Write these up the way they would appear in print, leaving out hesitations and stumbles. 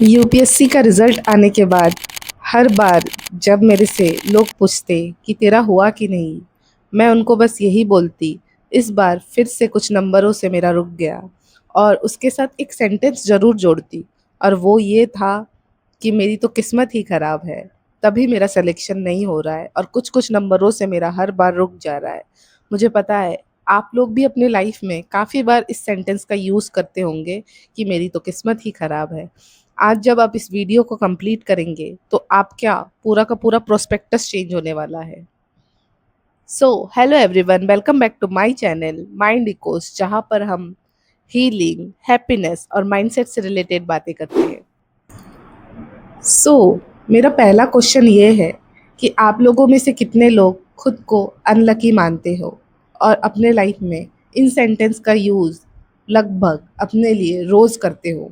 UPSC का result आने के बाद हर बार जब मेरे से लोग पूछते कि तेरा हुआ कि नहीं, मैं उनको बस यही बोलती, इस बार फिर से कुछ नंबरों से मेरा रुक गया। और उसके साथ एक सेंटेंस ज़रूर जोड़ती, और वो ये था कि मेरी तो किस्मत ही ख़राब है, तभी मेरा सिलेक्शन नहीं हो रहा है और कुछ-कुछ नंबरों से मेरा हर बार रुक जा रहा है। मुझे पता है, आप लोग भी अपने लाइफ़ में काफ़ी बार इस सेंटेंस का यूज़ करते होंगे कि मेरी तो किस्मत ही ख़राब है। आज जब आप इस वीडियो को कंप्लीट करेंगे तो आप क्या पूरा का पूरा प्रोस्पेक्टस चेंज होने वाला है। So hello everyone, welcome back to my channel mind echoes, जहाँ पर हम हीलिंग, हैप्पीनेस और माइंडसेट से रिलेटेड बातें करते हैं। सो मेरा पहला क्वेश्चन ये है कि आप लोगों में से कितने लोग खुद को अनलकी मानते हो और अपने लाइफ में इन सेंटेंस का यूज़ लगभग अपने लिए रोज़ करते हो।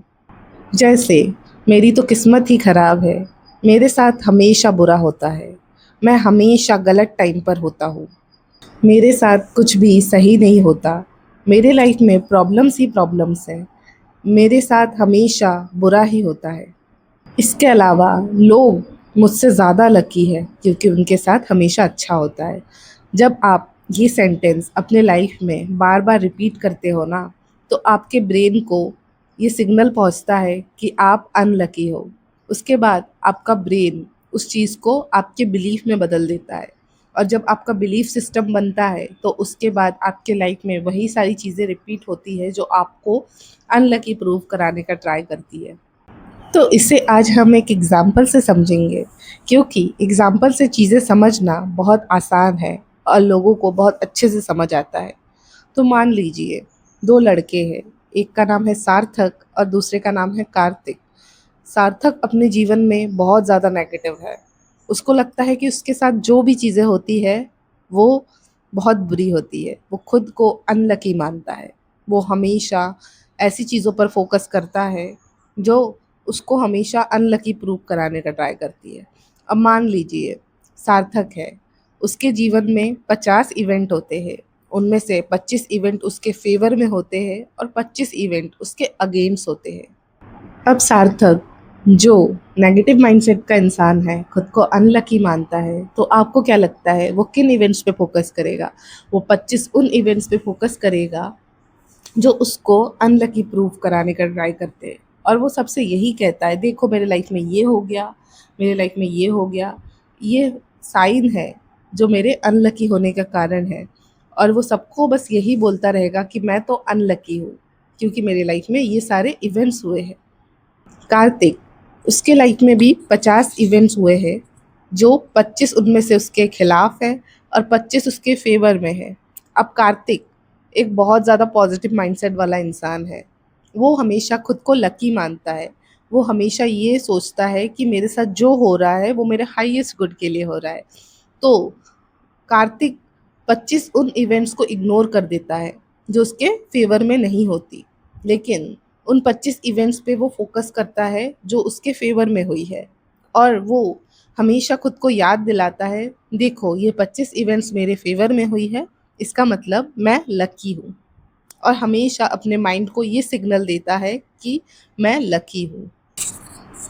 जैसे, मेरी तो किस्मत ही खराब है, मेरे साथ हमेशा बुरा होता है, मैं हमेशा गलत टाइम पर होता हूँ, मेरे साथ कुछ भी सही नहीं होता, मेरे लाइफ में प्रॉब्लम्स ही प्रॉब्लम्स हैं, मेरे साथ हमेशा बुरा ही होता है। इसके अलावा लोग मुझसे ज़्यादा लकी है क्योंकि उनके साथ हमेशा अच्छा होता है। जब आप ये सेंटेंस अपने लाइफ में बार बार रिपीट करते हो ना, तो आपके ब्रेन को ये सिग्नल पहुंचता है कि आप अनलकी हो। उसके बाद आपका ब्रेन उस चीज़ को आपके बिलीफ में बदल देता है, और जब आपका बिलीफ सिस्टम बनता है तो उसके बाद आपके लाइफ में वही सारी चीज़ें रिपीट होती है जो आपको अनलकी प्रूव कराने का ट्राई करती है। तो इसे आज हम एक एग्ज़ाम्पल से समझेंगे, क्योंकि एग्ज़ाम्पल से चीज़ें समझना बहुत आसान है और लोगों को बहुत अच्छे से समझ आता है। तो मान लीजिए, 2 लड़के हैं, एक का नाम है सार्थक और दूसरे का नाम है कार्तिक। सार्थक अपने जीवन में बहुत ज़्यादा नेगेटिव है। उसको लगता है कि उसके साथ जो भी चीज़ें होती है वो बहुत बुरी होती है। वो खुद को अनलकी मानता है। वो हमेशा ऐसी चीज़ों पर फ़ोकस करता है जो उसको हमेशा अनलकी प्रूव कराने का ट्राई करती है। अब मान लीजिए, सार्थक है, उसके जीवन में 50 इवेंट होते हैं, उनमें से 25 इवेंट उसके फ़ेवर में होते हैं और 25 इवेंट उसके अगेंस्ट होते हैं। अब सार्थक, जो नेगेटिव माइंडसेट का इंसान है, खुद को अनलकी मानता है, तो आपको क्या लगता है वो किन इवेंट्स पे फ़ोकस करेगा? वो 25 उन इवेंट्स पे फ़ोकस करेगा जो उसको अनलकी प्रूव कराने का ट्राई करते हैं, और वो सबसे यही कहता है, देखो मेरे लाइफ में ये हो गया, मेरे लाइफ में ये हो गया, ये साइन है जो मेरे अनलकी होने का कारण है। और वो सबको बस यही बोलता रहेगा कि मैं तो अनलकी हूँ क्योंकि मेरे लाइफ में ये सारे इवेंट्स हुए हैं। कार्तिक, उसके लाइफ में भी 50 इवेंट्स हुए हैं, जो 25 उनमें से उसके खिलाफ है और 25 उसके फेवर में है। अब कार्तिक एक बहुत ज़्यादा पॉजिटिव माइंडसेट वाला इंसान है। वो हमेशा खुद को लकी मानता है। वो हमेशा ये सोचता है कि मेरे साथ जो हो रहा है वो मेरे हाईएस्ट गुड के लिए हो रहा है। तो कार्तिक 25 उन इवेंट्स को इग्नोर कर देता है जो उसके फेवर में नहीं होती, लेकिन उन 25 इवेंट्स पे वो फोकस करता है जो उसके फेवर में हुई है। और वो हमेशा खुद को याद दिलाता है, देखो ये 25 इवेंट्स मेरे फेवर में हुई है, इसका मतलब मैं लकी हूँ। और हमेशा अपने माइंड को ये सिग्नल देता है कि मैं लकी हूँ।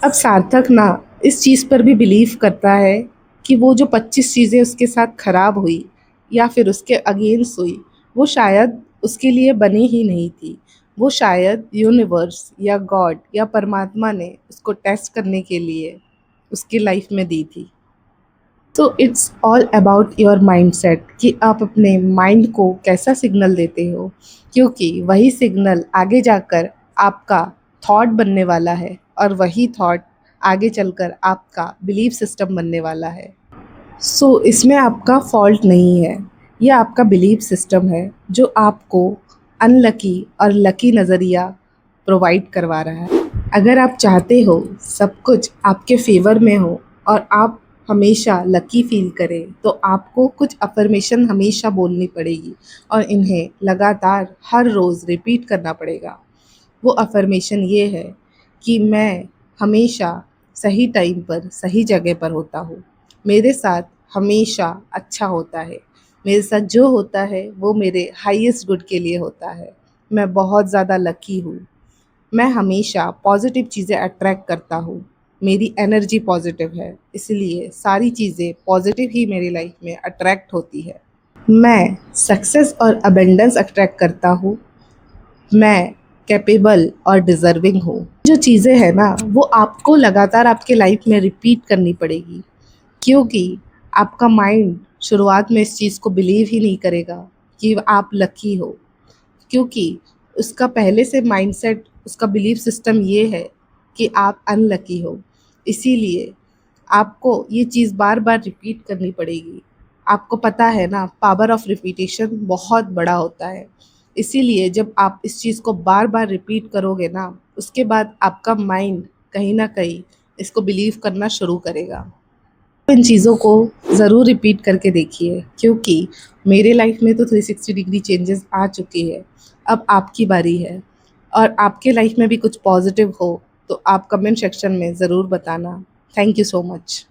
अब सार्थक ना इस चीज़ पर भी बिलीव करता है कि वो जो 25 चीज़ें उसके साथ खराब हुई या फिर उसके अगेंस्ट हुई, वो शायद उसके लिए बनी ही नहीं थी। वो शायद यूनिवर्स या गॉड या परमात्मा ने उसको टेस्ट करने के लिए उसकी लाइफ में दी थी। तो it's all about your mindset कि आप अपने माइंड को कैसा सिग्नल देते हो, क्योंकि वही सिग्नल आगे जाकर आपका थॉट बनने वाला है और वही थॉट आगे चलकर आपका बिलीफ सिस्टम बनने वाला है। सो इसमें आपका फॉल्ट नहीं है, ये आपका बिलीफ सिस्टम है जो आपको अनलकी और लकी नज़रिया प्रोवाइड करवा रहा है। अगर आप चाहते हो सब कुछ आपके फेवर में हो और आप हमेशा लकी फील करें, तो आपको कुछ अफर्मेशन हमेशा बोलनी पड़ेगी और इन्हें लगातार हर रोज़ रिपीट करना पड़ेगा। वो अफर्मेशन ये है कि मैं हमेशा सही टाइम पर सही जगह पर होता हूँ, मेरे साथ हमेशा अच्छा होता है, मेरे साथ जो होता है वो मेरे हाईएस्ट गुड के लिए होता है, मैं बहुत ज़्यादा लकी हूँ, मैं हमेशा पॉजिटिव चीज़ें अट्रैक्ट करता हूँ। मेरी एनर्जी पॉजिटिव है, इसलिए सारी चीज़ें पॉजिटिव ही मेरी लाइफ में अट्रैक्ट होती है। मैं सक्सेस और अबंडेंस अट्रैक्ट करता हूँ। मैं कैपेबल और डिज़र्विंग हूँ। जो चीज़ें हैं ना, वो आपको लगातार आपके लाइफ में रिपीट करनी पड़ेगी, क्योंकि आपका माइंड शुरुआत में इस चीज़ को बिलीव ही नहीं करेगा कि आप लकी हो, क्योंकि उसका पहले से माइंडसेट, उसका बिलीफ सिस्टम ये है कि आप अनलकी हो। इसीलिए आपको ये चीज़ बार बार रिपीट करनी पड़ेगी। आपको पता है ना, पावर ऑफ रिपीटेशन बहुत बड़ा होता है। इसीलिए जब आप इस चीज़ को बार बार रिपीट करोगे ना, उसके बाद आपका माइंड कहीं ना कहीं इसको बिलीव करना शुरू करेगा। इन चीज़ों को ज़रूर रिपीट करके देखिए, क्योंकि मेरे लाइफ में तो 360 डिग्री चेंजेस आ चुकी है। अब आपकी बारी है, और आपके लाइफ में भी कुछ पॉजिटिव हो तो आप कमेंट सेक्शन में ज़रूर बताना। Thank you so much.